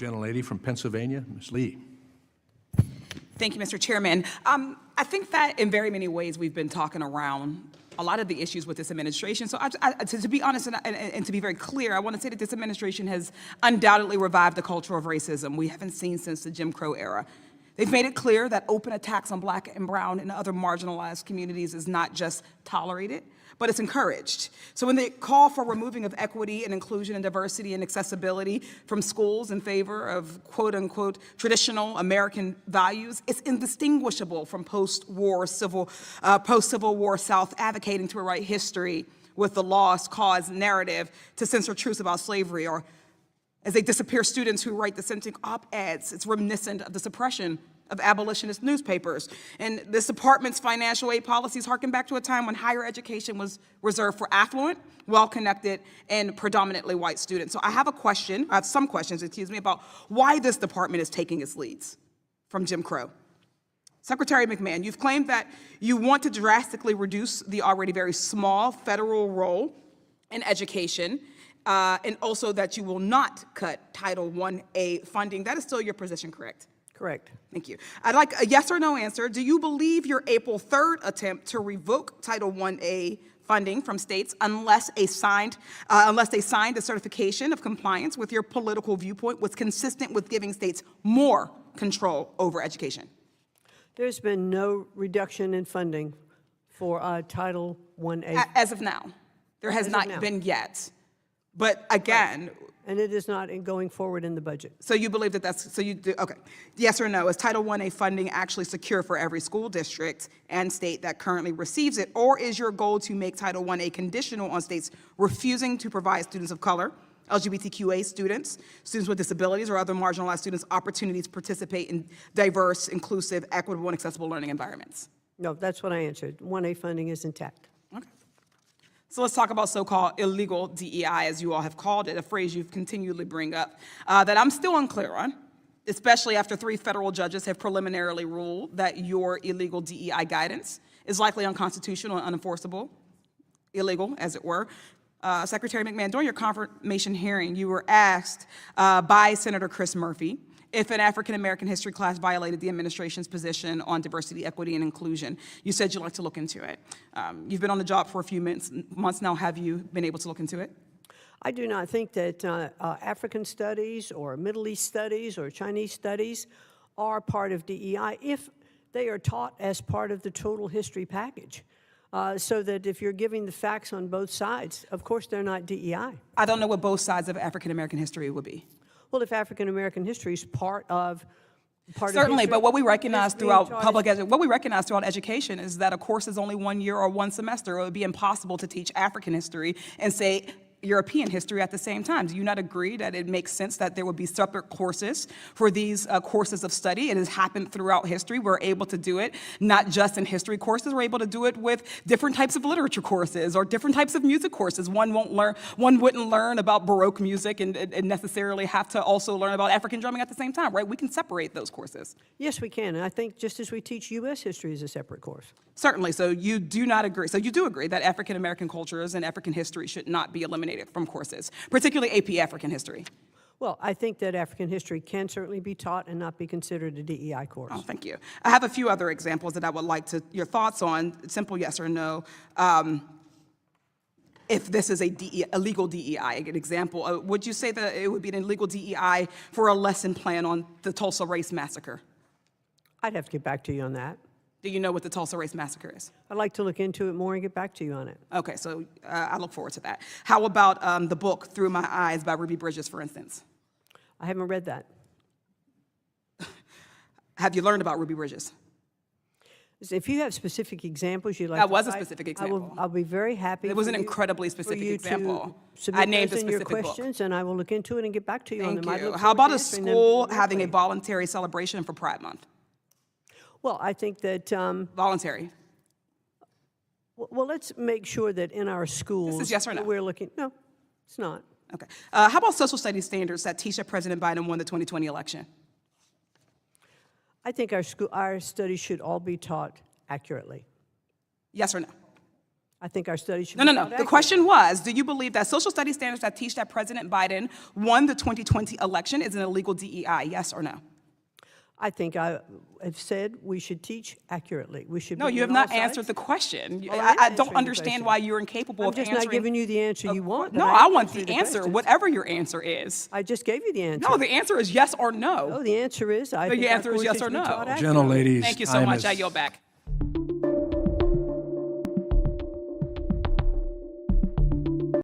Gentlelady from Pennsylvania, Ms. Lee. Thank you, Mr. Chairman. I think that in very many ways we've been talking around a lot of the issues with this administration. So to be honest and to be very clear, I want to say that this administration has undoubtedly revived the culture of racism we haven't seen since the Jim Crow era. They've made it clear that open attacks on Black and brown and other marginalized communities is not just tolerated, but it's encouraged. So when they call for removing of equity and inclusion and diversity and accessibility from schools in favor of quote unquote traditional American values, it's indistinguishable from post-Civil War South advocating to rewrite history with the lost cause narrative to censor truths about slavery, or as they disappear students who write dissenting op-eds. It's reminiscent of the suppression of abolitionist newspapers. And this department's financial aid policies harken back to a time when higher education was reserved for affluent, well-connected, and predominantly white students. So I have some questions, about why this department is taking its leads from Jim Crow. Secretary McMahon, you've claimed that you want to drastically reduce the already very small federal role in education, and also that you will not cut Title I-A funding. That is still your position, correct? Correct. Thank you. I'd like a yes or no answer. Do you believe your April 3rd attempt to revoke Title I-A funding from states unless they signed a certification of compliance with your political viewpoint was consistent with giving states more control over education? There's been no reduction in funding for Title I-A. As of now. There has not been yet. But again, right. And it is not going forward in the budget. So you believe that okay. Yes or no, is Title I-A funding actually secure for every school district and state that currently receives it? Or is your goal to make Title I-A conditional on states refusing to provide students of color, LGBTQA students, students with disabilities, or other marginalized students opportunities to participate in diverse, inclusive, equitable, and accessible learning environments? No, that's what I answered. I-A funding is intact. Okay. So let's talk about so-called illegal DEI, as you all have called it, a phrase you've continually bring up, that I'm still unclear on, especially after 3 federal judges have preliminarily ruled that your illegal DEI guidance is likely unconstitutional and unenforceable, illegal, as it were. Secretary McMahon, during your confirmation hearing, you were asked by Senator Chris Murphy if an African-American history class violated the administration's position on diversity, equity, and inclusion. You said you'd like to look into it. You've been on the job for a few months now. Have you been able to look into it? I do not think that African studies or Middle East studies or Chinese studies are part of DEI if they are taught as part of the total history package. So that if you're giving the facts on both sides, of course they're not DEI. I don't know what both sides of African-American history would be. Well, if African-American history is part of certainly, but what we recognize throughout throughout education is that a course is only 1 year or 1 semester. It would be impossible to teach African history and say European history at the same time. Do you not agree that it makes sense that there would be separate courses for these courses of study? It has happened throughout history. We're able to do it not just in history courses. We're able to do it with different types of literature courses or different types of music courses. One wouldn't learn about Baroque music and necessarily have to also learn about African drumming at the same time, right? We can separate those courses. Yes, we can. And I think just as we teach U.S. history as a separate course. Certainly. So you do not agree. So you do agree that African-American cultures and African history should not be eliminated from courses, particularly AP African history? Well, I think that African history can certainly be taught and not be considered a DEI course. Oh, thank you. I have a few other examples that I would like your thoughts on, simple yes or no. If this is a legal DEI, an example, would you say that it would be an illegal DEI for a lesson plan on the Tulsa Race Massacre? I'd have to get back to you on that. Do you know what the Tulsa Race Massacre is? I'd like to look into it more and get back to you on it. Okay, so I look forward to that. How about the book Through My Eyes by Ruby Bridges, for instance? I haven't read that. Have you learned about Ruby Bridges? If you have specific examples you'd like that was a specific example. I'll be very happy. It was an incredibly specific example. I named a specific your questions, book. And I will look into it and get back to you on them. Thank you. How about a school having a voluntary celebration for Pride Month? Well, I think that voluntary. Well, let's make sure that in our schools, this is yes or no? We're looking. No, it's not. Okay. How about social studies standards that teach that President Biden won the 2020 election? I think our studies should all be taught accurately. Yes or no? I think our studies should No, be no, taught no. The accurately. question was, do you believe that social studies standards that teach that President Biden won the 2020 election is an illegal DEI? Yes or no? I think I have said we should teach accurately. We should. No, be you have on not all sides. answered the question. Well, I am I answering don't the understand question. why you're incapable I'm of just answering. not giving you the answer you want. but No, I I am want answering the answer, question. whatever your answer is. I just gave you the answer. No, the answer is yes or no. No, the answer is I The think our answer is course yes should or be no. taught Gentle accurately. ladies. Thank you so time much. is- I yield back.